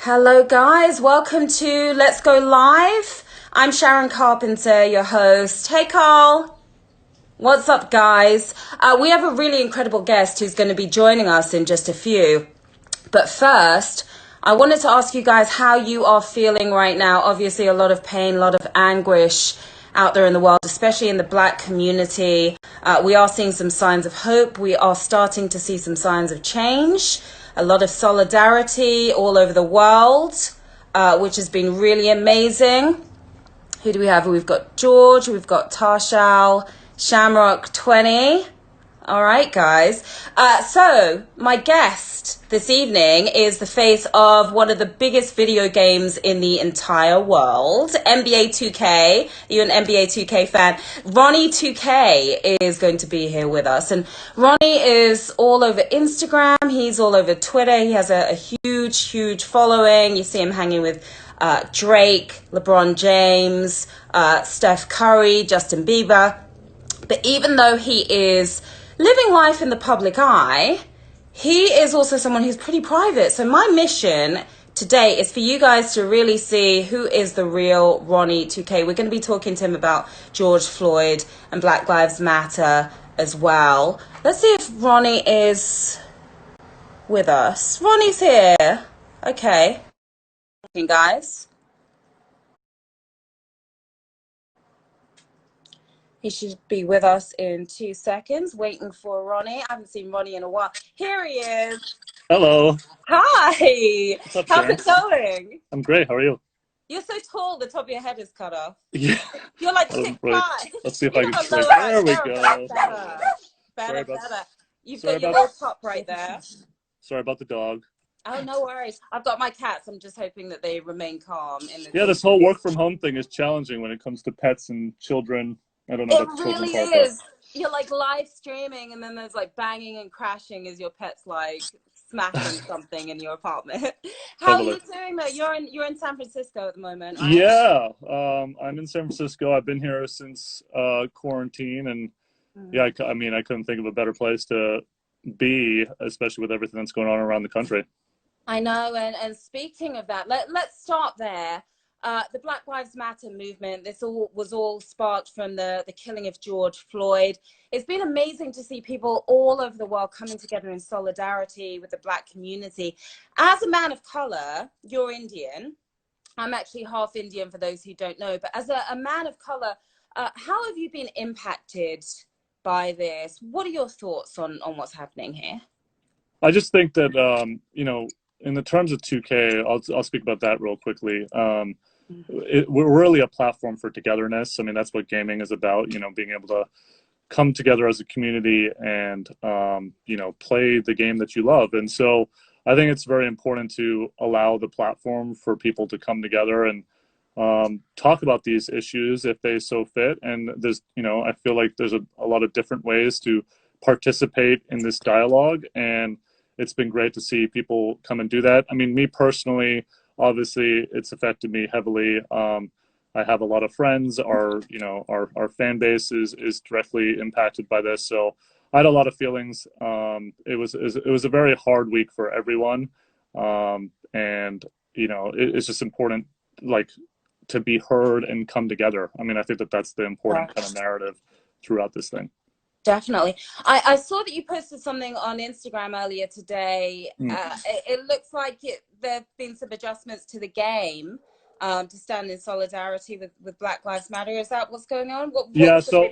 Hello, guys. Welcome to Let's Go Live. I'm Sharon Carpenter, your host. Hey, Carl. What's up, guys? We have a really incredible guest who's going to be joining us in just a few. But first, I wanted to ask you guys how you are feeling right now. Obviously, a lot of pain, a lot of anguish out there in the world, especially in the Black community. We are seeing some signs of hope. We are starting to see some signs of change. A lot of solidarity all over the world, which has been really amazing. Who do we have? We've got George, we've got Tarshal, Shamrock 20. All right, guys. So my guest this evening is the face of one of the biggest video games in the entire world, NBA 2K. Are you an NBA 2K fan? Ronnie 2K is going to be here with us. And Ronnie is all over Instagram. He's all over Twitter. He has a huge following. You see him hanging with Drake, LeBron James, Steph Curry, Justin Bieber. But even though he is living life in the public eye, he is also someone who's pretty private. So my mission today is for you guys to really see who is the real Ronnie 2K. We're going to be talking to him about George Floyd and Black Lives Matter as well. Let's see if Ronnie is with us. Ronnie's here. Okay. Guys. He should be with us in 2 seconds, waiting for Ronnie. I haven't seen Ronnie in a while. Here he is. Hello. Hi. What's up, How's Sharon? it going? I'm great. How are you? You're so tall, the top of your head is cut off. Yeah. You're like 6'5". Let's see if I can. There we go. Better. You've sorry got your about- little top right there. Sorry about the dog. Oh, no worries. I've got my cats. I'm just hoping that they remain calm. Yeah, this whole work from home thing is challenging when it comes to pets and children. I don't know It about the children really part, is. You're like live streaming, and then there's like banging and crashing as your pet's like smashing something in your apartment. How Totally. are you doing though? You're in San Francisco at the moment, right? Yeah, I'm in San Francisco. I've been here since quarantine, and yeah, I mean, I couldn't think of a better place to be, especially with everything that's going on around the country. I know, and speaking of that, let's start there. The Black Lives Matter movement, this was all sparked from the killing of George Floyd. It's been amazing to see people all over the world coming together in solidarity with the Black community. As a man of color, you're Indian. I'm actually half Indian for those who don't know, but as a man of color, how have you been impacted by this? What are your thoughts on what's happening here? I just think that, you know, in the terms of 2K, I'll speak about that real quickly. We're really a platform for togetherness. I mean, that's what gaming is about, you know, being able to come together as a community and, you know, play the game that you love. And so I think it's very important to allow the platform for people to come together and talk about these issues if they so fit. And there's, you know, I feel like there's a lot of different ways to participate in this dialogue. And it's been great to see people come and do that. I mean, me personally, obviously, it's affected me heavily. I have a lot of friends. Our fan base is directly impacted by this. So I had a lot of feelings. It was a very hard week for everyone, and you know, it's just important, like, to be heard and come together. I mean, I think that's the important kind of narrative throughout this thing. Definitely. I saw that you posted something on Instagram earlier today. It looks like there have been some adjustments to the game to stand in solidarity with Black Lives Matter. Is that what's going on? So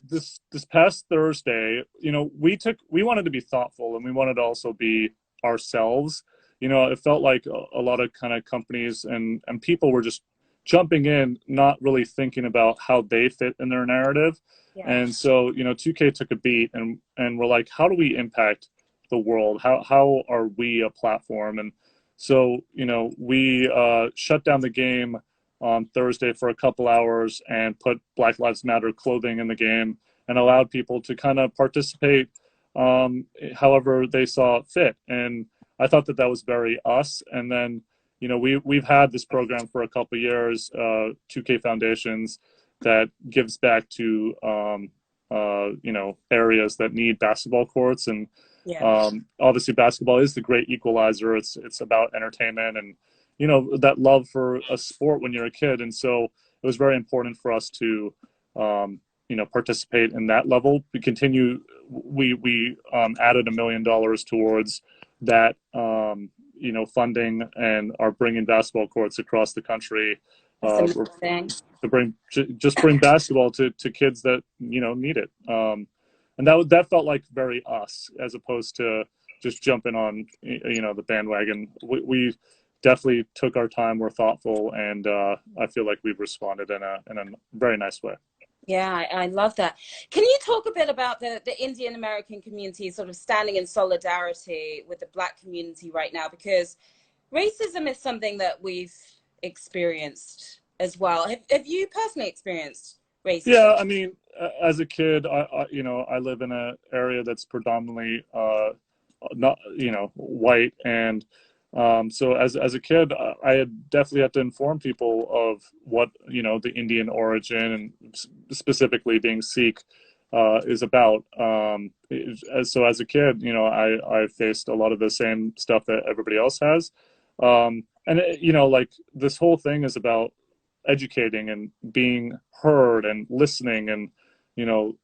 this past Thursday, you know, we wanted to be thoughtful, and we wanted to also be ourselves. You know, it felt like a lot of kind of companies and people were just jumping in, not really thinking about how they fit in their narrative. Yeah. And so, you know, 2K took a beat and we're like, how do we impact the world? How are we a platform? And so, you know, we shut down the game on Thursday for a couple hours and put Black Lives Matter clothing in the game and allowed people to kind of participate however they saw fit. And I thought that was very us. And then, you know, we've had this program for a couple of years, 2K Foundations, that gives back to you know, areas that need basketball courts, and Yeah. Obviously basketball is the great equalizer. It's about entertainment and, you know, that love for a sport when you're a kid. And so it was very important for us to, you know, participate in that level. We added $1 million towards that, you know, funding, and are bringing basketball courts across the country, That's amazing. to bring basketball to kids that, you know, need it. And that felt like very us, as opposed to just jumping on, you know, the bandwagon. We definitely took our time, we're thoughtful, and I feel like we've responded in a very nice way. Yeah, I love that. Can you talk a bit about the Indian American community sort of standing in solidarity with the Black community right now? Because racism is something that we've experienced as well. Have you personally experienced Yeah, racism? I mean, as a kid, you know, I live in an area that's predominantly not, you know, white, and so as a kid, I had definitely had to inform people of what, you know, the Indian origin, and specifically being Sikh, is about. So as a kid, you know, I faced a lot of the same stuff that everybody else has, and you know, like, this whole thing is about educating and being heard and listening, and, you know,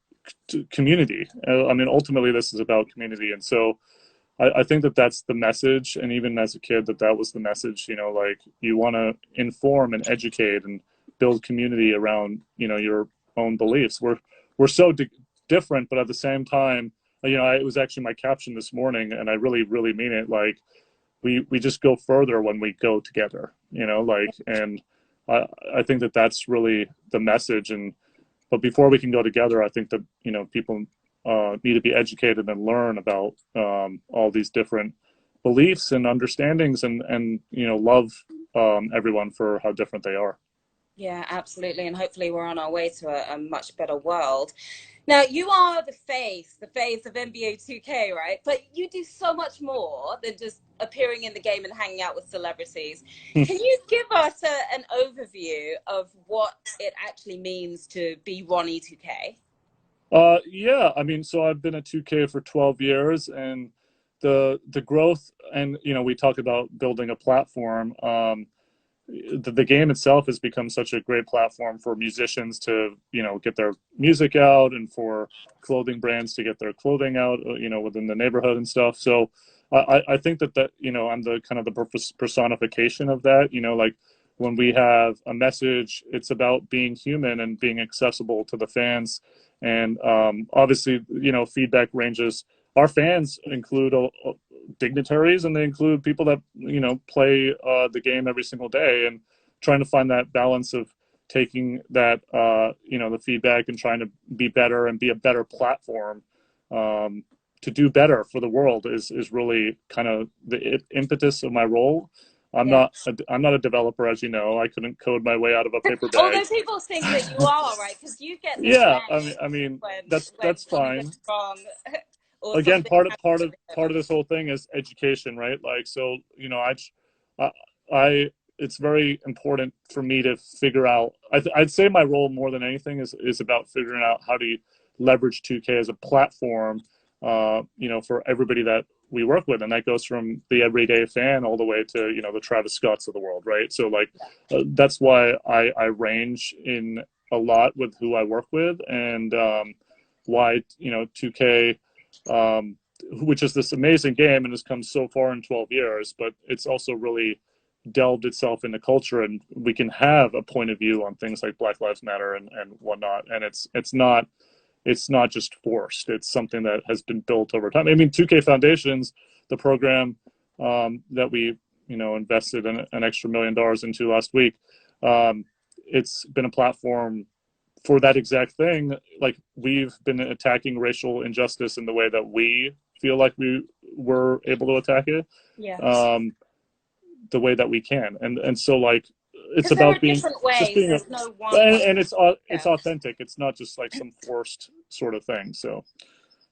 community. I mean, ultimately, this is about community, and so I think that that's the message. And even as a kid, that was the message. You know, like, you want to inform and educate and build community around, you know, your own beliefs. We're so different, but at the same time, you know, it was actually my caption this morning, and I really mean it. Like, we just go further when we go together, you know, like, and I think that that's really the message. And but before we can go together, I think that, you know, people need to be educated and learn about all these different beliefs and understandings, and you know, love everyone for how different they are. Yeah, absolutely. And hopefully we're on our way to a much better world. Now, you are the face of NBA 2K, right? But you do so much more than just appearing in the game and hanging out with celebrities. Can you give us an overview of what it actually means to be Ronnie 2K? Yeah, I mean, so I've been at 2K for 12 years, and the growth, and, you know, we talk about building a platform. The game itself has become such a great platform for musicians to, you know, get their music out, and for clothing brands to get their clothing out, you know, within the neighborhood and stuff. So I think that, you know, I'm the kind of the personification of that. You know, like, when we have a message, it's about being human and being accessible to the fans. And obviously, you know, feedback ranges. Our fans include dignitaries, and they include people that, you know, play the game every single day, and trying to find that balance of taking that, you know, the feedback, and trying to be better and be a better platform, to do better for the world, is really kind of the impetus of my role. Yeah. I'm not a developer, as you know. I couldn't code my way out of a paper bag. Although people think that you are, right? Because you get the Yeah, blame I mean, when that's something goes fine. wrong or Again, something happens to part him. of this whole thing is education, right? Like, so, you know, I it's very important for me to figure out. I'd say my role, more than anything, is about figuring out how to leverage 2K as a platform, you know, for everybody that we work with, and that goes from the everyday fan all the way to, you know, the Travis Scotts of the world, right? So, like, that's why I range in a lot with who I work with, and why, you know, 2K, um, which is this amazing game and has come so far in 12 years, but it's also really delved itself into culture, and we can have a point of view on things like Black Lives Matter and whatnot. And it's not just forced. It's something that has been built over time. I mean, 2K Foundations, the program that we, you know, invested an extra $1 million into last week, it's been a platform for that exact thing. Like, we've been attacking racial injustice in the way that we feel like we were able to attack it, Yeah. um, the way that we can, and so, like, it's Because there are about being different just ways. being There's no one way. and it's Yeah. authentic. It's not just like some forced sort of thing. So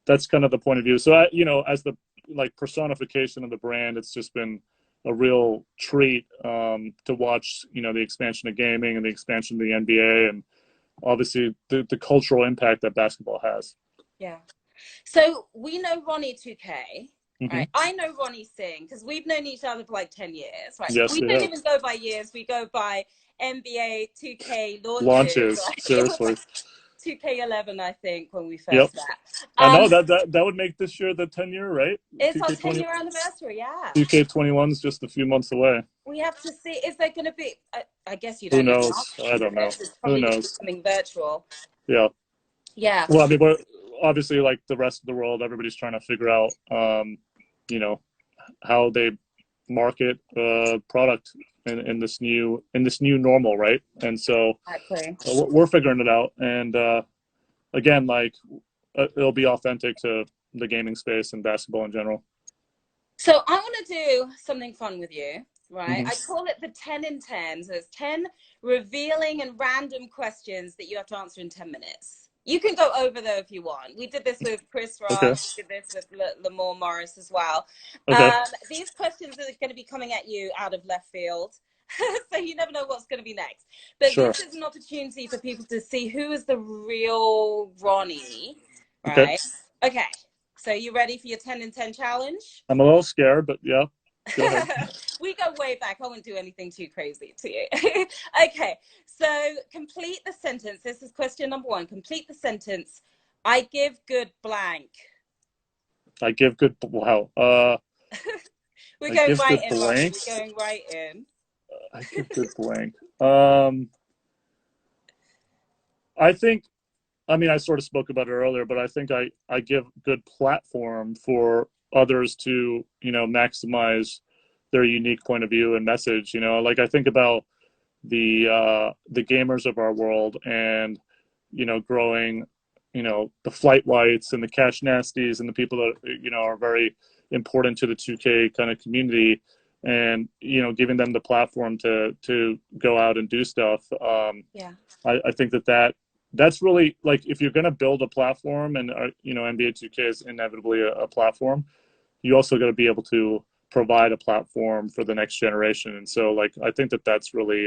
that's kind of the point of view. So you know, as the, like, personification of the brand, it's just been a real treat, to watch, you know, the expansion of gaming and the expansion of the NBA, and obviously the cultural impact that basketball has. Yeah. So we know Ronnie 2K, Hmm. right? I know Ronnie Singh because we've known each other for like 10 years, right? Yes, We we don't have. even go by years, we go by NBA 2K launches, Launches, right? It was seriously. like 2K11, I think, when we Yep. first met. I know that would make this year the 10-year, right? It's our 2K20, 10-year anniversary, yeah. 2K21 is just a few months away. We have to see, is there going to be, I guess you Who don't even knows? I answer don't know. this. It's Who probably just knows? becoming virtual. Yeah. Yeah. Well, I mean, we're obviously like the rest of the world. Everybody's trying to figure out, you know, how they market product in this new normal, right? And so Exactly. we're figuring it out. And again, like it'll be authentic to the gaming space and basketball in general. So I want to do something fun with you, right? Hmm. I call it the 10 in 10. So it's 10 revealing and random questions that you have to answer in 10 minutes. You can go over though if you want. We did this with Chris Okay. Ross, we did this with Lamore Morris as well. Okay. These questions are going to be coming at you out of left field. So you never know what's going to be next. But Sure. this is an opportunity for people to see who is the real Ronnie, Okay. right? Okay. So you ready for your 10 in 10 challenge? I'm a little scared, but yeah, go ahead. We go way back. I won't do anything too crazy to you. Okay, so complete the sentence. This is question number one. Complete the sentence. I give good blank. I give good. Wow. We're I going give right good in, Ronnie. blanks. We're going right in. I give good blank. I think. I mean, I sort of spoke about it earlier, but I think I give good platform for others to, maximize their unique point of view and message. Like I think about the gamers of our world and, growing, the flight whites and the cash nasties and the people that, are very important to the 2K kind of community and, giving them the platform to go out and do stuff. Yeah. I think that's really like if you're going to build a platform and NBA 2K is inevitably a platform, you also got to be able to provide a platform for the next generation. And so like I think that's really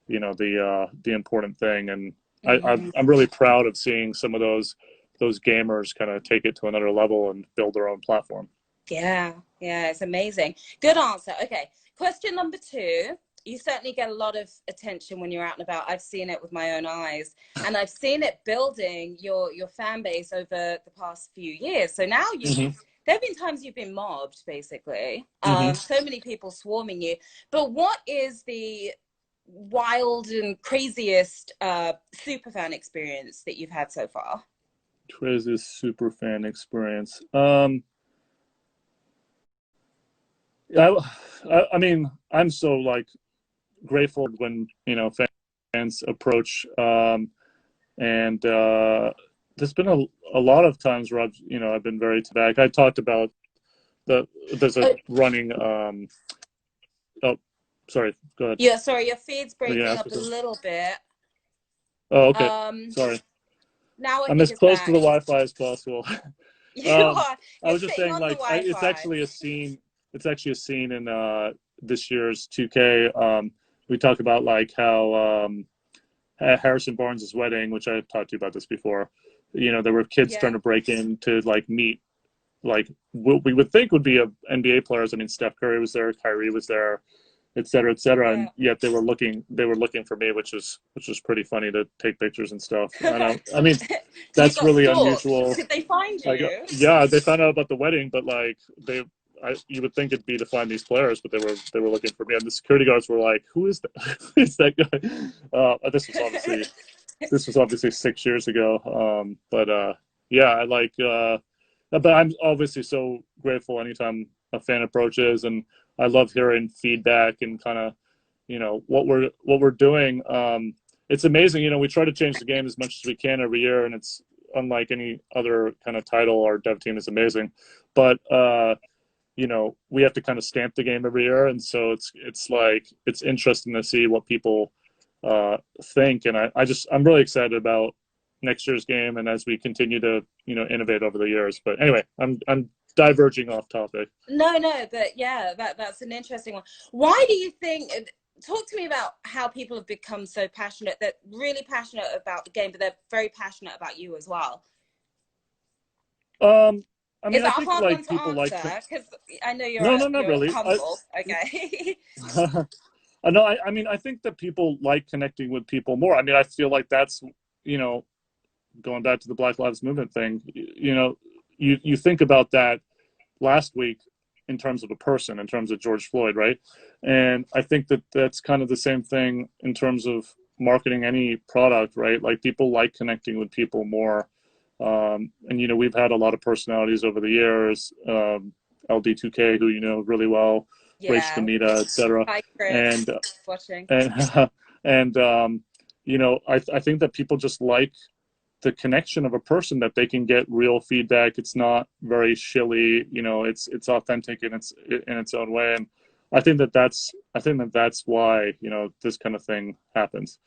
the important thing. And I'm really proud of seeing some of those gamers kind of take it to another level and build their own platform. Yeah, it's amazing. Good answer. Okay, question number two. You certainly get a lot of attention when you're out and about. I've seen it with my own eyes, and I've seen it building your fan base over the past few years. So now Mm-hmm. there have been times you've been mobbed, basically. Mm-hmm. So many people swarming you. But what is the wild and craziest super fan experience that you've had so far? Craziest super fan experience. I mean, I'm so like grateful when fans approach, and there's been a lot of times where I've been very back. I talked about there's a running. Oh, sorry. Go ahead. Yeah, sorry, your feed's Were you gonna breaking ask up me a something? little bit. Oh, okay. Um, Sorry. Now I I'm think as it's close to back. the Wi-Fi as possible. You um, are. I You're was just sitting saying, on the like, it's Wi-Fi. actually a scene. It's actually a scene in this year's 2K. We talk about like how Harrison Barnes' wedding, which I've talked to you about this before. There were kids trying Yeah. to break in to like meet like what we would think would be NBA players. I mean, Steph Curry was there, Kyrie was there, et cetera, et cetera. Yeah. And yet they were looking for me, which was pretty funny to take pictures and stuff. I mean, You that's got really stalked. unusual. Did they find Like, you? yeah, they found out about the wedding, but like you would think it'd be to find these players, but they were looking for me, and the security guards were like, "Who is that? Who is that guy?" This was obviously 6 years ago. But yeah, I like. But I'm obviously so grateful anytime a fan approaches, and I love hearing feedback and kind of, what we're doing. It's amazing. We try to change the game as much as we can every year, and it's unlike any other kind of title. Our dev team is amazing, but we have to kind of stamp the game every year, and so it's interesting to see what people think, and I'm really excited about next year's game, and as we continue to innovate over the years. But anyway, I'm diverging off topic. No, but yeah, that's an interesting one. Why do you think? Talk to me about how people have become so passionate. They're really passionate about the game, but they're very passionate about you as well. I Is mean, I that a think hard one like to people like answer? Because I know no, no, not you're really. humble. Okay. I know. I mean, I think that people like connecting with people more. I mean, I feel like that's, you know, going back to the Black Lives Movement thing. You know, you think about that last week in terms of a person, in terms of George Floyd, right? And I think that that's kind of the same thing in terms of marketing any product, right? Like people like connecting with people more. And, you know, we've had a lot of personalities over the years, LD2K, who you know really well, Rach Yeah. Kamita, etc. Hi, Chris. And, Watching. and, and you know, I think that people just like the connection of a person, that they can get real feedback. It's not very shilly, you know, it's authentic in its own way. And I think that that's why, you know, this kind of thing happens.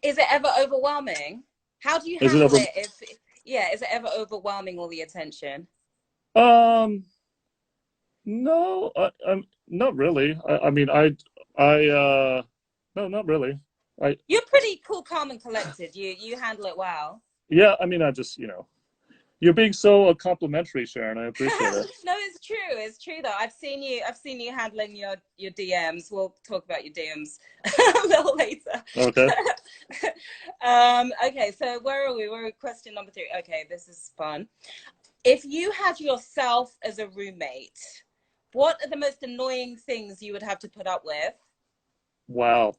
Is it ever overwhelming? How do you Is it handle ever it if, yeah, is it ever overwhelming, all the attention? um no, I'm not really. I mean, no, not really. I You're pretty cool, calm, and collected. You handle it well. Yeah, I mean, I just, you know, you're being so complimentary, Sharon. I appreciate it. No, it's true. It's true though. I've seen you handling your DMs. We'll talk about your DMs a little later. Okay. Okay, so where are we? We're at question number 3. Okay, this is fun. If you had yourself as a roommate, what are the most annoying things you would have to put up with? Wow.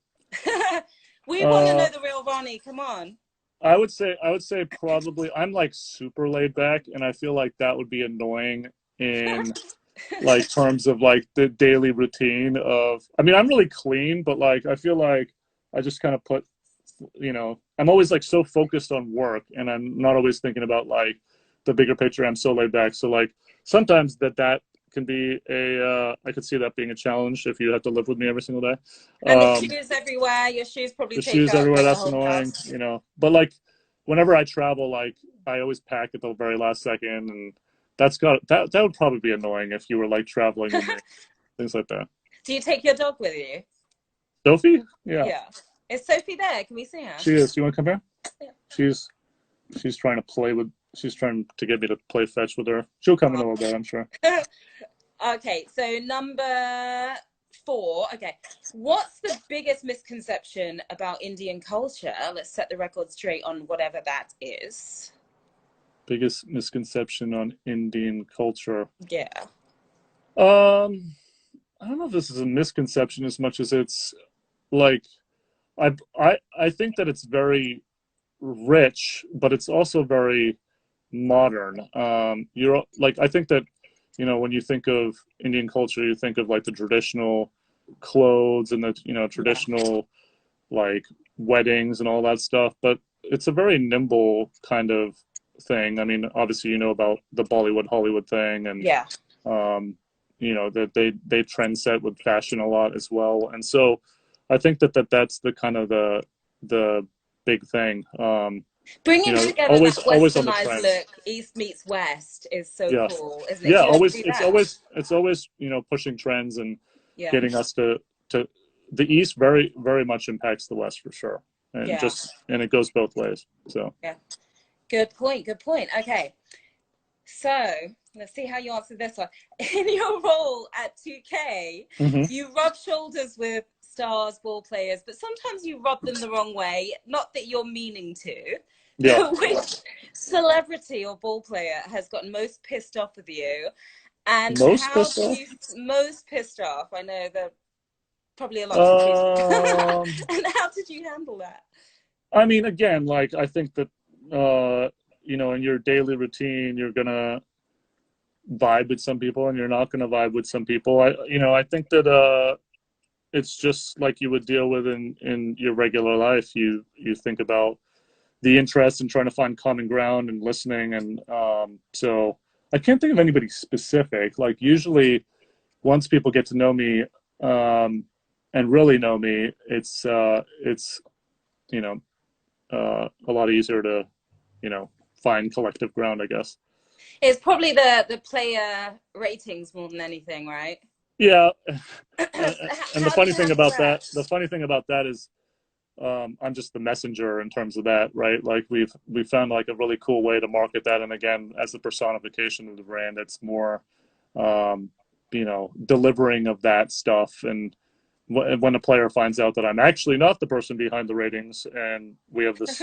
We want to know Uh, the real Ronnie. Come on. I would say probably I'm like super laid back, and I feel like that would be annoying in like terms of like the daily routine of. I mean, I'm really clean, but like I feel like I just kind of put, you know, I'm always like so focused on work, and I'm not always thinking about like the bigger picture. I'm so laid back, so like sometimes that can be I could see that being a challenge if you have to live with me every single day. And the Um, shoes everywhere. Your shoes probably the take shoes up everywhere, like the that's whole annoying, house. you know. But like whenever I travel, like I always pack at the very last second, and that would probably be annoying if you were like traveling with me, things like that. Do you take your dog with you? Sophie? Yeah, Yeah. Is Sophie there? Can we see her? she is. You want to come here? Yeah. She's she's trying to play with. She's trying to get me to play fetch with her. She'll come in a little bit, I'm sure. Okay, so number 4. Okay, what's the biggest misconception about Indian culture? Let's set the record straight on whatever that is. Biggest misconception on Indian culture. Yeah. I don't know if this is a misconception as much as it's like I think that it's very rich, but it's also very modern. You're like I think that, you know, when you think of Indian culture, you think of like the traditional clothes and the, you know, Yeah. traditional like weddings and all that stuff, but it's a very nimble kind of thing. I mean, obviously, you know about the Bollywood Hollywood thing, and Yeah. um, you know that they trend set with fashion a lot as well, and so I think that's the kind of the big thing. You Bringing know, together that always on the westernized trends. look, East meets West, is so Yeah, cool, isn't it? yeah. Do you ever Always, do that? it's always, you know, pushing trends and Yeah. getting us to the East very much impacts the West for sure, and Yeah. just and it goes both ways. So Yeah. Good point. Good point. Okay. So let's see how you answer this one. In your role at 2K, hmm you rub shoulders with stars, ball players, but sometimes you rub them the wrong way. Not that you're meaning to. yeah, Which celebrity or ball player has gotten most pissed off with you? And most how pissed do off. you most pissed off? I know there are probably a lot to choose from. Um, And how did you handle that? I mean, again, like I think that you know, in your daily routine, you're gonna vibe with some people, and you're not gonna vibe with some people. You know, I think that it's just like you would deal with in your regular life. You think about the interest in trying to find common ground and listening, and so I can't think of anybody specific. Like usually, once people get to know me and really know me, it's you know a lot easier to, you know, find collective ground, I guess. It's probably the player ratings more than anything, right? Yeah, So and how do you handle that? the funny thing about that is I'm just the messenger in terms of that, right? Like we've found like a really cool way to market that. And again, as the personification of the brand, it's more, delivering of that stuff. And when a player finds out that I'm actually not the person behind the ratings, and we have this,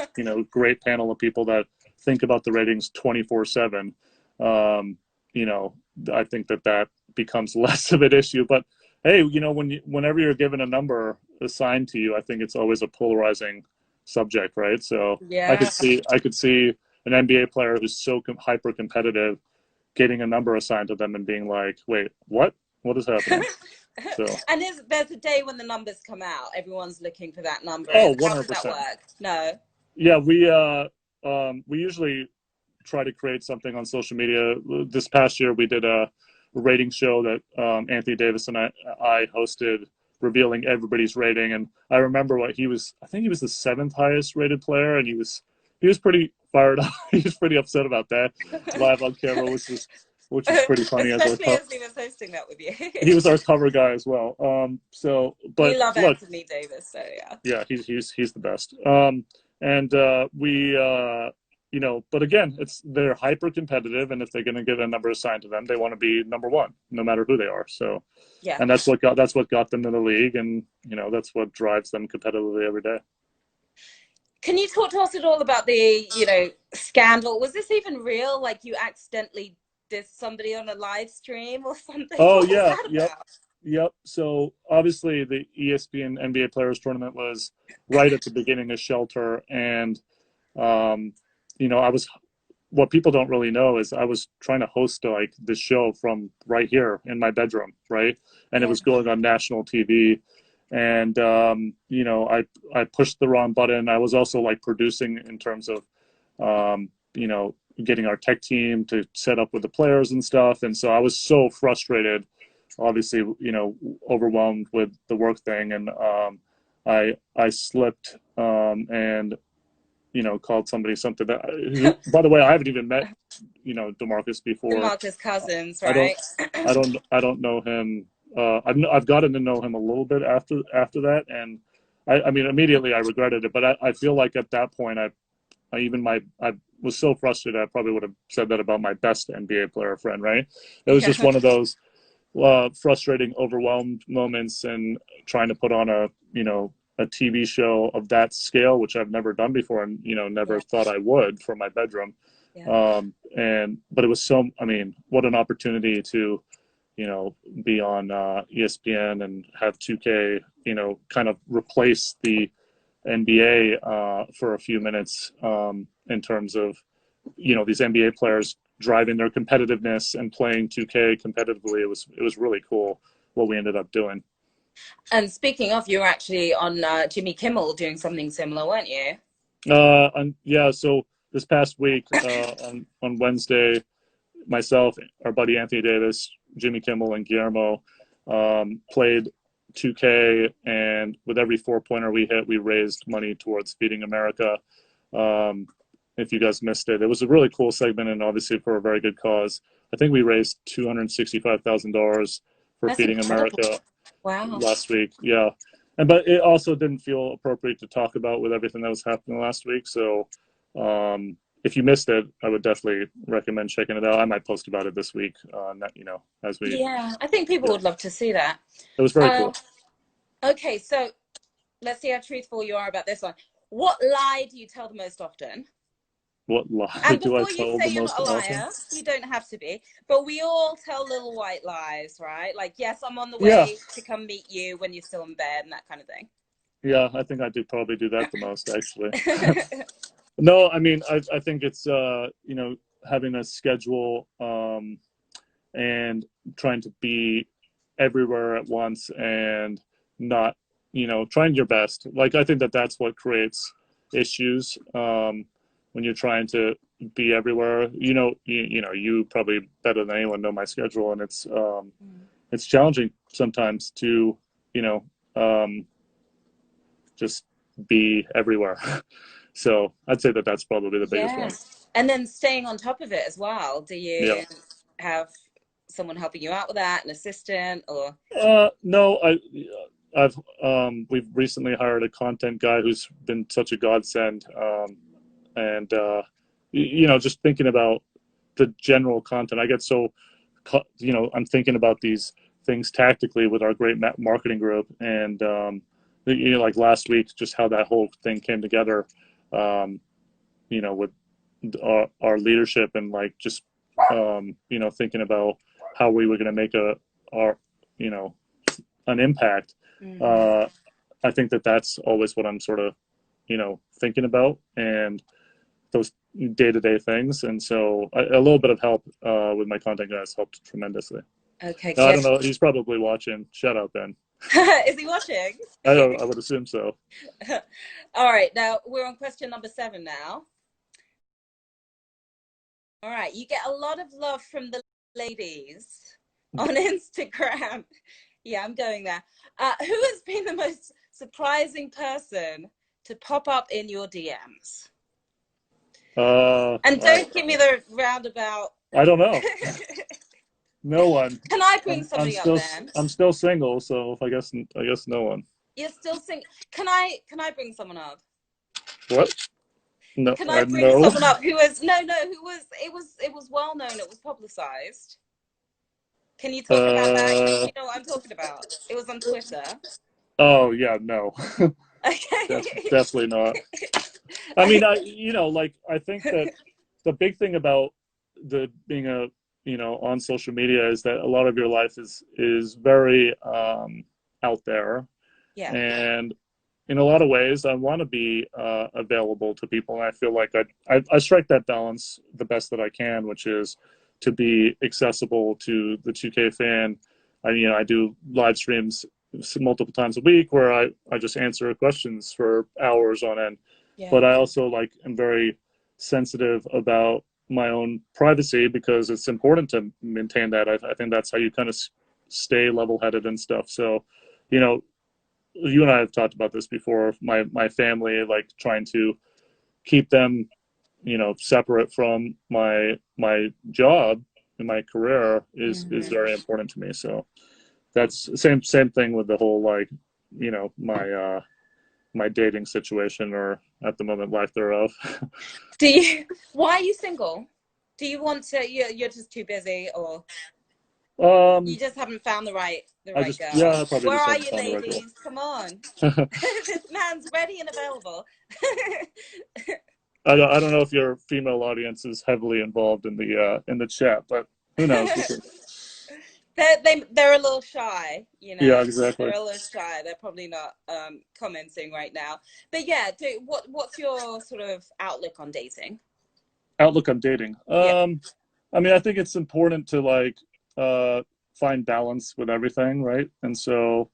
great panel of people that think about the ratings 24/7, I think that becomes less of an issue. But hey, whenever you're given a number assigned to you, I think it's always a polarizing subject, right? So I Yeah. could see an NBA player who's so hyper competitive getting a number assigned to them and being like, wait, what is happening? So And there's a day when the numbers come out. Everyone's looking for that number. oh, How does that 100%. work? No. Yeah, we usually try to create something on social media. This past year, we did a rating show that Anthony Davis and I hosted, revealing everybody's rating. And I remember what he was. I think he was the 7th highest rated player, and he was pretty fired up. He was pretty upset about that live on camera, which was pretty funny. Especially as he was hosting that with you. He was our cover guy as well. We But love look, Anthony Davis, so yeah. yeah, he's the best. But again, they're hyper competitive, and if they're going to get a number assigned to them, they want to be number one, no matter who they are. So, Yeah. and that's what got them in the league, and that's what drives them competitively every day. Can you talk to us at all about the scandal? Was this even real? Like you accidentally dissed somebody on a live stream or something? Oh yeah, yep. So obviously the ESPN NBA Players Tournament was right at the beginning of Shelter, and what people don't really know is I was trying to host like this show from right here in my bedroom, right? And it was going on national TV. And, I pushed the wrong button. I was also like producing in terms of, getting our tech team to set up with the players and stuff. And so I was so frustrated, obviously, overwhelmed with the work thing. And I slipped and called somebody something that, by the way, I haven't even met, DeMarcus before. DeMarcus Cousins, right? I don't know him. I've gotten to know him a little bit after that. And I mean, immediately I regretted it, but I feel like at that point, I was so frustrated. I probably would have said that about my best NBA player friend, right? It was just one of those frustrating, overwhelmed moments, and trying to put on a TV show of that scale, which I've never done before, and never thought I would, from my bedroom. But it was what an opportunity to be on ESPN and have 2K kind of replace the NBA for a few minutes, in terms of these NBA players driving their competitiveness and playing 2K competitively. It was really cool what we ended up doing. And speaking of, you were actually on Jimmy Kimmel doing something similar, weren't you? So this past week, on Wednesday, myself, our buddy Anthony Davis, Jimmy Kimmel, and Guillermo played 2K, and with every 4-pointer we hit, we raised money towards Feeding America. If you guys missed it, it was a really cool segment, and obviously for a very good cause. I think we raised $265,000 for That's Feeding incredible. America. Wow. Last week. Yeah. But it also didn't feel appropriate to talk about with everything that was happening last week. So if you missed it, I would definitely recommend checking it out. I might post about it this week, as we. Yeah, I think people would love to see that. It was very cool. Okay, so let's see how truthful you are about this one. What lie do you tell the most often? What lie and do I before tell you say the you're most not a often? liar, you don't have to be, but we all tell little white lies, right? Like, yes, I'm on the way to come meet you when you're still in bed, and that kind of thing. Yeah, I think I probably do that the most, actually. No, I mean, I think it's having a schedule, and trying to be everywhere at once, and not trying your best. Like, I think that's what creates issues, when you're trying to be everywhere. You probably better than anyone know my schedule, and it's challenging sometimes to just be everywhere. So I'd say that's probably the biggest one. And then staying on top of it as well. Do you have someone helping you out with that, an assistant, or? No, we've recently hired a content guy who's been such a godsend, and just thinking about the general content. I get so, I'm thinking about these things tactically with our great marketing group, and like last week, just how that whole thing came together, with our leadership, and like just thinking about how we were going to make an impact. I think that's always what I'm sort of thinking about, and those day-to-day things. And so a little bit of help with my content guys helped tremendously. Okay. I don't know, he's probably watching. Shout out, Ben. Is he watching? I would assume so. All right, now we're on question number 7 now. All right, you get a lot of love from the ladies on Instagram. Yeah, I'm going there. Who has been the most surprising person to pop up in your DMs? And don't give me the roundabout. I don't know. No one. Can I bring somebody up then? I'm still single, so I guess no one. You're still single. Can I bring someone up? What? No. Can I bring someone up who was it was well known, it was publicized. Can you talk about that? You know what I'm talking about. It was on Twitter. Oh yeah, no. Okay. Definitely not. I mean, I think that the big thing about being on social media is that a lot of your life is very out there. Yeah. And in a lot of ways, I want to be available to people, and I feel like I strike that balance the best that I can, which is to be accessible to the 2K fan. I do live streams multiple times a week where I just answer questions for hours on end. Yeah. But I also am very sensitive about my own privacy, because it's important to maintain that. I think that's how you kind of stay level-headed and stuff. So, you and I have talked about this before. My family, trying to keep them, separate from my job and my career is very important to me. So that's same thing with the whole my dating situation, or at the moment lack thereof. Why are you single? Do you want to? You're just too busy, or you just haven't found the right girl? Yeah, probably. Where are you, ladies? Come on. This man's ready and available. I don't know if your female audience is heavily involved in the chat, but who knows? They're a little shy, Yeah, exactly. They're a little shy. They're probably not commenting right now. But yeah, what's your sort of outlook on dating? Outlook on dating. Yeah. I mean, I think it's important to find balance with everything, right? And so,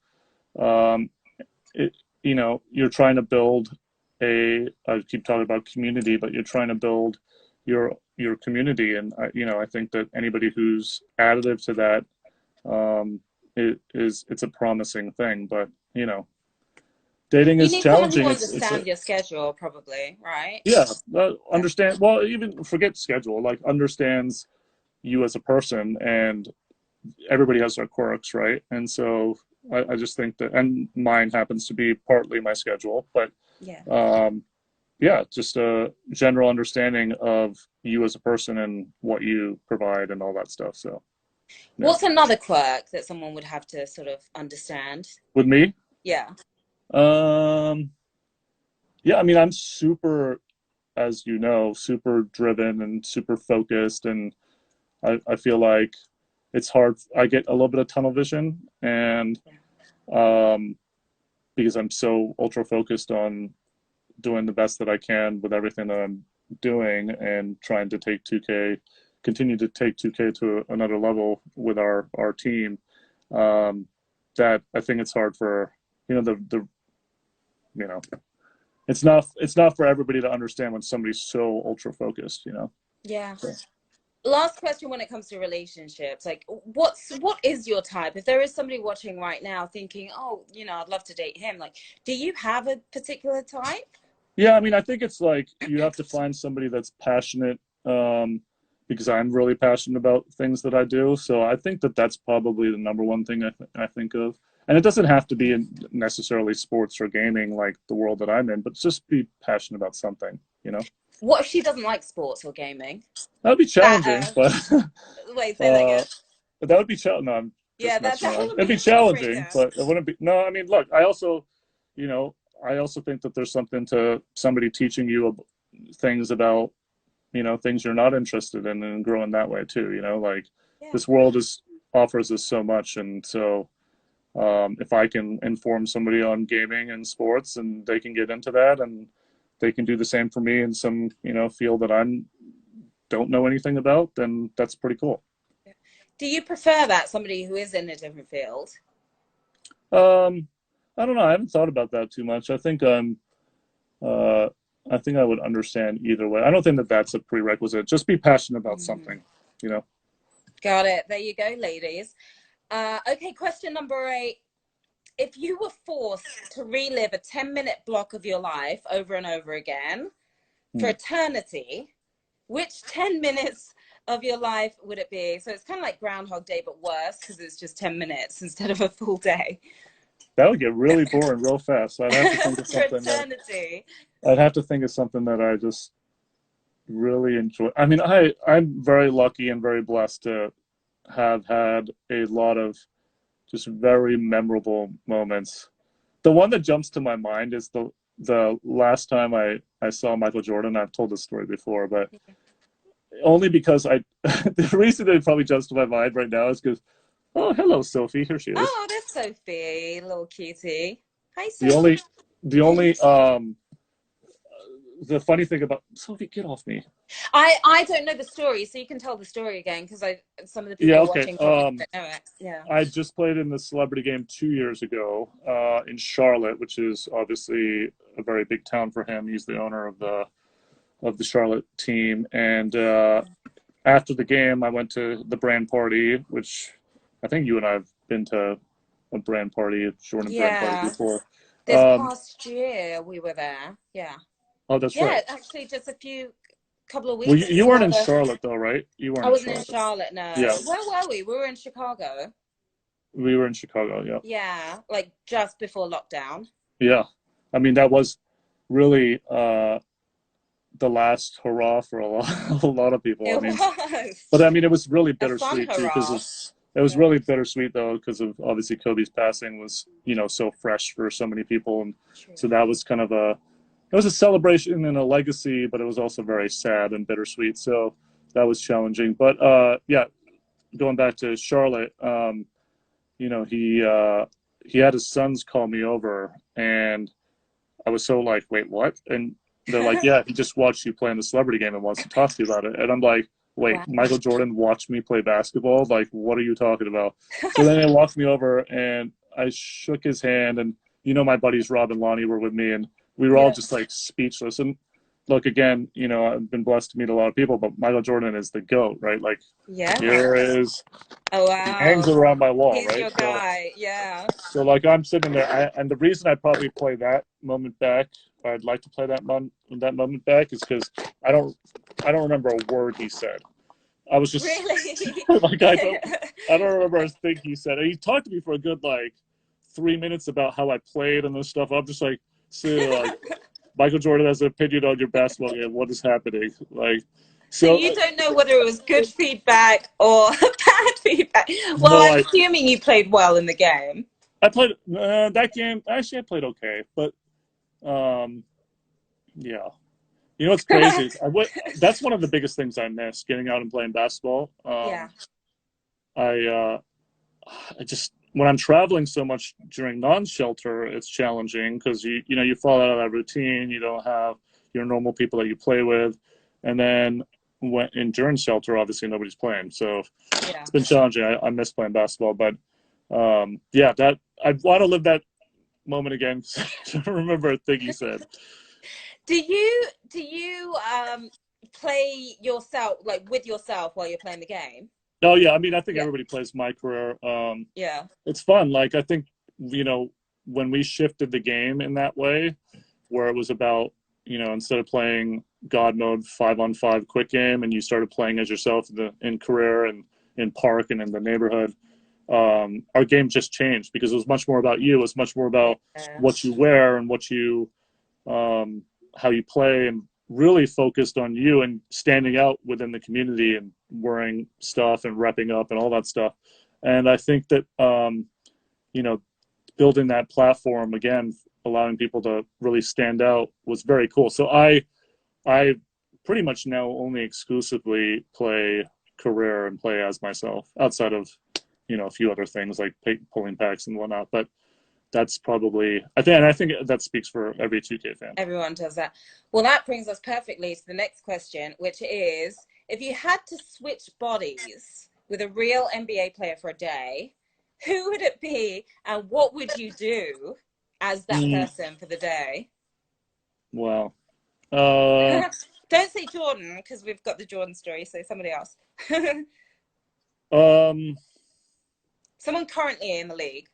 you're trying to build I keep talking about community, but you're trying to build your community, and I think that anybody who's additive to that, it's a promising thing. But dating is challenging. You need someone who understands your schedule, probably, right? Yeah, understand. Well, even forget schedule. Understands you as a person, and everybody has their quirks, right? And so I just think that, and mine happens to be partly my schedule, but just a general understanding of you as a person and what you provide and all that stuff. So, yeah. What's another quirk that someone would have to sort of understand? With me? Yeah. Yeah, I mean, I'm super, as you know, super driven and super focused, and I feel like it's hard. I get a little bit of tunnel vision, and because I'm so ultra focused on doing the best that I can with everything that I'm doing, and trying to continue to take 2K to another level with our team, that I think it's hard for it's not for everybody to understand when somebody's so ultra focused, Yeah. So. Last question when it comes to relationships, what is your type? If there is somebody watching right now thinking, oh, I'd love to date him, do you have a particular type? Yeah, I mean, I think it's you have to find somebody that's passionate, because I'm really passionate about things that I do. So I think that's probably the number one thing I think of. And it doesn't have to be in necessarily sports or gaming like the world that I'm in, but just be passionate about something, you know? What if she doesn't like sports or gaming? That would be challenging, but wait, say that again. that would be challenging. No, I'm Yeah, just that messing around. wouldn't It'd be be a deal challenging, breaker. but it wouldn't be. No, I mean, look, I also, you know, I also think that there's something to somebody teaching you things about, you know, things you're not interested in and growing that way too, you know, like Yeah. this world offers us so much. And so if I can inform somebody on gaming and sports and they can get into that and they can do the same for me in some, you know, field that I don't know anything about, then that's pretty cool. Do you prefer that, somebody who is in a different field? I don't know. I haven't thought about that too much. I think I would understand either way. I don't think that that's a prerequisite. Just be passionate about something, you know? Got it. There you go, ladies. Okay, question number 8. If you were forced to relive a 10-minute block of your life over and over again for eternity, which 10 minutes of your life would it be? So it's kind of like Groundhog Day, but worse because it's just 10 minutes instead of a full day. That would get really boring real fast. So I'd have to think of for something eternity. I'd have to think of something that I just really enjoy. I mean, I'm very lucky and very blessed to have had a lot of just very memorable moments. The one that jumps to my mind is the last time I saw Michael Jordan. I've told this story before, but only because the reason that it probably jumps to my mind right now is because, oh, hello, Sophie. Here she is. Oh, there's Sophie, little cutie. Hi, Sophie. The only the funny thing about Sophie, get off me. I don't know the story, so you can tell the story again because some of the people watching probably don't know it. Yeah. I just played in the celebrity game 2 years ago in Charlotte, which is obviously a very big town for him. He's the owner of the Charlotte team, and after the game, I went to the brand party, which I think you and I have been to a brand party, Jordan brand party before. This past year we were there. Yeah. Oh, that's right. Yeah, actually, just a couple of weeks. Well, you weren't in Charlotte though, right? You weren't. I wasn't in Charlotte. No. Yeah. Where were we? We were in Chicago. We were in Chicago. Yeah. Yeah, like just before lockdown. Yeah, I mean that was really the last hurrah for a lot of people. It was. But I mean, it was really bittersweet too because it was really bittersweet though because of obviously Kobe's passing was, you know, so fresh for so many people, and so that was kind of it was a celebration and a legacy, but it was also very sad and bittersweet. So that was challenging. But yeah, going back to Charlotte, you know, he had his sons call me over, and I was so like, wait, what? And they're like, yeah, he just watched you play in the celebrity game and wants to talk to you about it. And I'm like, wait, Michael Jordan watched me play basketball? Like, what are you talking about? So then they walked me over, and I shook his hand, and you know, my buddies Rob and Ronnie were with me, and we were all just like speechless. And look, again, you know, I've been blessed to meet a lot of people, but Michael Jordan is the GOAT, right? Like, here is, oh wow, he hangs around my wall, he's right? Your guy, yeah. So like I'm sitting there, and the reason I probably play that moment back, or I'd like to play that moment back, is because I don't remember a word he said. I was just really like I don't remember a thing he said. And he talked to me for a good like 3 minutes about how I played and this stuff. I'm just like, Michael Jordan has an opinion on your basketball game. What is happening? Like, so you don't know whether it was good feedback or bad feedback. Well, no, I'm assuming you played well in the game. I played that game. Actually, I played okay, but yeah. You know what's crazy? That's one of the biggest things I miss, getting out and playing basketball. Yeah. I just, when I'm traveling so much during non-shelter, it's challenging because you fall out of that routine. You don't have your normal people that you play with, and then during shelter, obviously nobody's playing, so it's been challenging. I miss playing basketball, but yeah, that I want to live that moment again. I don't remember a thing you said. Do you play yourself, like with yourself, while you're playing the game? Oh yeah, I mean, I think everybody plays my career. Yeah, it's fun. Like I think, you know, when we shifted the game in that way, where it was about, you know, instead of playing God mode 5-on-5 quick game, and you started playing as yourself in career and in park and in the neighborhood, our game just changed because it was much more about you. It was much more about Yeah. what you wear and what you, how you play, and really focused on you and standing out within the community and wearing stuff and repping up and all that stuff. And I think that, you know, building that platform again, allowing people to really stand out was very cool. So I pretty much now only exclusively play career and play as myself outside of, you know, a few other things like pulling packs and whatnot. But that's probably, I think that speaks for every 2K fan. Everyone does that. Well, that brings us perfectly to the next question, which is, if you had to switch bodies with a real NBA player for a day, who would it be and what would you do as that person for the day? Wow. Don't say Jordan, because we've got the Jordan story, so somebody else. Someone currently in the league.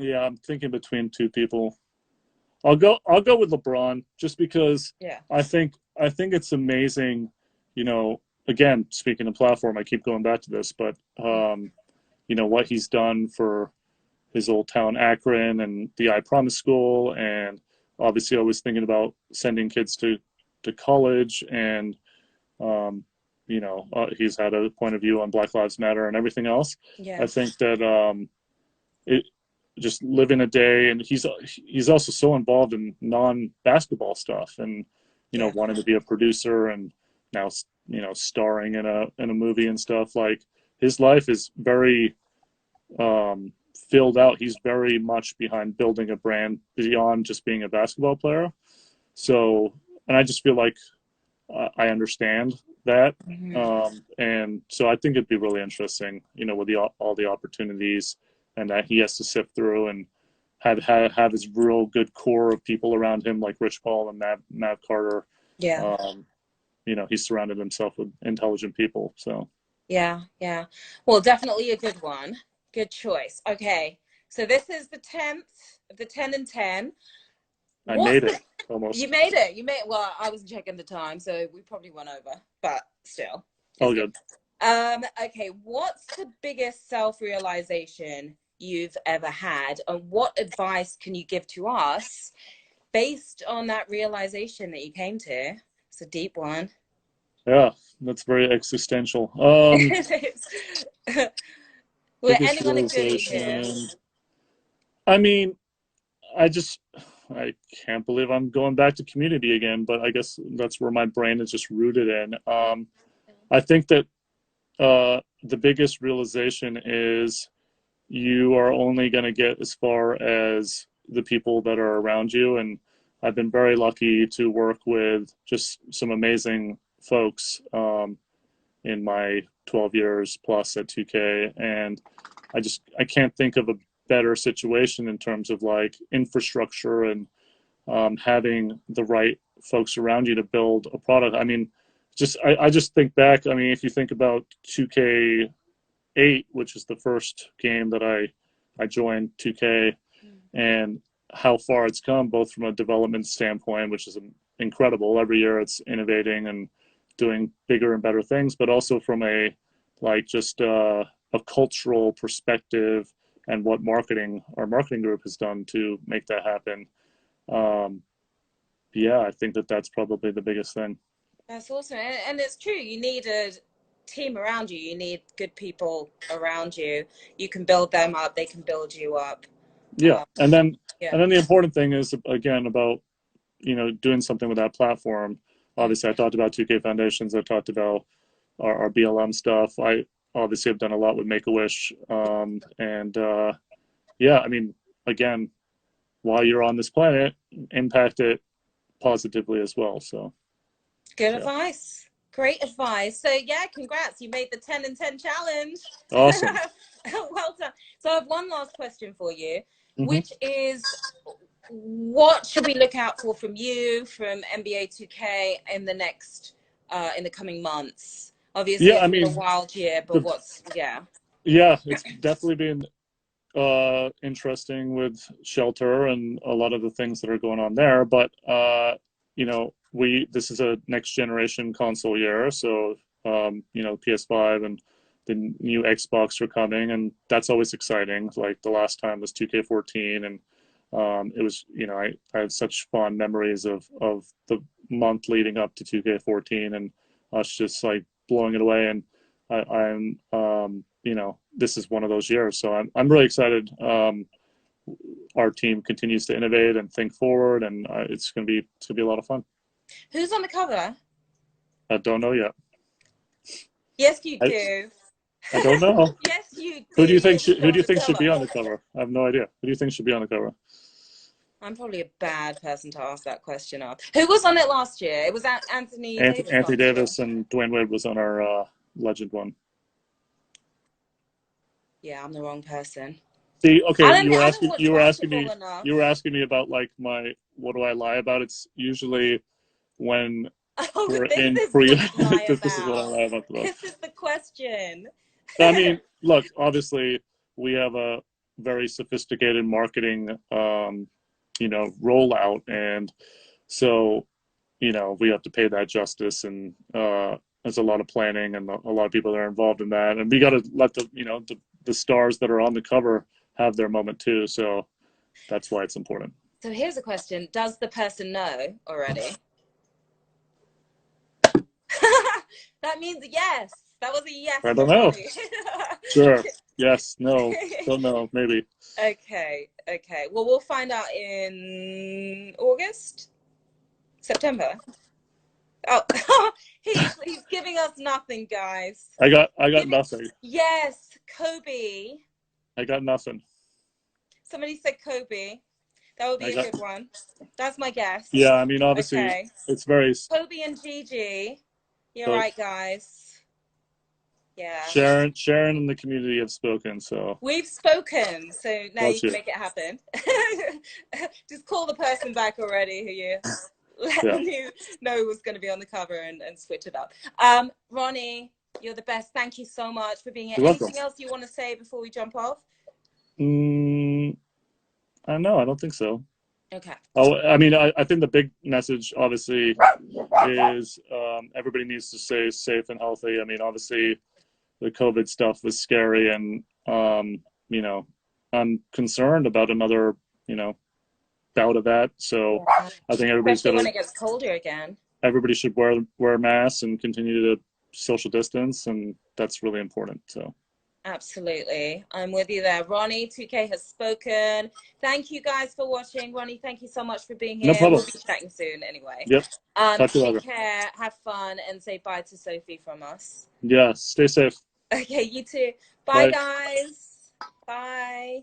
Yeah, I'm thinking between two people. I'll go with LeBron just because I think it's amazing, you know, again, speaking of platform, I keep going back to this, but you know, what he's done for his old town Akron and the I Promise School, and obviously always thinking about sending kids to college, and you know, he's had a point of view on Black Lives Matter and everything else. Yeah. I think that it just living a day, and he's also so involved in non-basketball stuff, and you know, wanting to be a producer, and now, you know, starring in a movie and stuff. Like, his life is very filled out. He's very much behind building a brand beyond just being a basketball player. So, and I just feel like I understand that. And so I think it'd be really interesting, you know, with all the opportunities and that he has to sift through, and have his real good core of people around him, like Rich Paul and Matt Carter. Yeah. You know, he's surrounded himself with intelligent people. So yeah. Well, definitely a good one. Good choice. Okay. So this is the 10th of the 10 and 10. I made it almost. You made it. Well, I was checking the time, so we probably went over, but still. Oh, good. Okay. What's the biggest self-realization you've ever had, and what advice can you give to us based on that realization that you came to? It's a deep one. Yeah, that's very existential. We're ending on a goodie here. I mean, I can't believe I'm going back to community again, but I guess that's where my brain is just rooted in. I think that the biggest realization is you are only going to get as far as the people that are around you. And I've been very lucky to work with just some amazing folks in my 12 years plus at 2K. And I can't think of a better situation in terms of like infrastructure and having the right folks around you to build a product. I mean, I just think back. I mean, if you think about 2K8, which is the first game that I joined 2K, and how far it's come, both from a development standpoint, which is incredible. Every year it's innovating and doing bigger and better things, but also from a like just a cultural perspective, and what our marketing group has done to make that happen. Yeah, I think that's probably the biggest thing. That's awesome. And it's true. You need a team around you. You need good people around you. You can build them up. They can build you up. Yeah. And then the important thing is, again, about, you know, doing something with that platform. Obviously, I talked about 2K Foundations. I talked about our BLM stuff. I obviously have done a lot with Make-A-Wish. Yeah, I mean, again, while you're on this planet, impact it positively as well. So good advice. Great advice. So yeah, congrats. You made the 10 and 10 challenge. Awesome. Well done. So I have one last question for you, which is, what should we look out for from you, from NBA 2K in the next, in the coming months? Obviously, it's been a wild year, but Yeah, it's definitely been interesting with Shelter and a lot of the things that are going on there. But you know, this is a next generation console year, so you know, PS5 and the new Xbox are coming, and that's always exciting. Like the last time was 2K14, and it was, you know, I have such fond memories of the month leading up to 2K14 and us just like blowing it away. And I'm you know, this is one of those years, so I'm really excited. Our team continues to innovate and think forward, and it's gonna be a lot of fun. Who's on the cover? I don't know yet. Yes, you do. I don't know. Yes, you do. Who do you think should be on the cover? I have no idea. Who do you think should be on the cover? I'm probably a bad person to ask that question of. Who was on it last year? It was Anthony Davis. Anthony Davis and Dwyane Wade was on our legend one. Yeah, I'm the wrong person. See, okay, you were asking me about like what do I lie about? It's usually when we're in pre. This is what I lie about. This is the question. I mean, look, obviously we have a very sophisticated marketing, you know, rollout, and so, you know, we have to pay that justice, and there's a lot of planning and a lot of people that are involved in that, and we got to let the, you know, the stars that are on the cover have their moment too. So that's why it's important. So here's a question: does the person know already? That means yes. That was a yes. I don't know. Sure. Yes. No. Don't know. Maybe. Okay. Well, we'll find out in August, September. Oh, he's giving us nothing, guys. I got nothing. Yes, Kobe. I got nothing. Somebody said Kobe. That would be a good one. That's my guess. Yeah, I mean, obviously, it's very... Kobe and Gigi. You're right, guys. Yeah. Sharon and the community have spoken, so... We've spoken, so now you can make it happen. Just call the person back already who you let you know was going to be on the cover and switch it up. Ronnie, you're the best. Thank you so much for being here. Anything else you want to say before we jump off? I don't know. I don't think so. Okay. Oh, I mean, I think the big message, obviously, is everybody needs to stay safe and healthy. I mean, obviously, the COVID stuff was scary, and you know, I'm concerned about another, you know, bout of that. So I think everybody's got to, when it gets colder again. Everybody should wear masks and continue to social distance, and that's really important. So. Absolutely. I'm with you there. Ronnie, 2K has spoken. Thank you guys for watching. Ronnie, thank you so much for being here. No problem. We'll be chatting soon anyway. Yep. Take care, have fun, and say bye to Sophie from us. Yeah, stay safe. Okay, you too. Bye. Guys. Bye.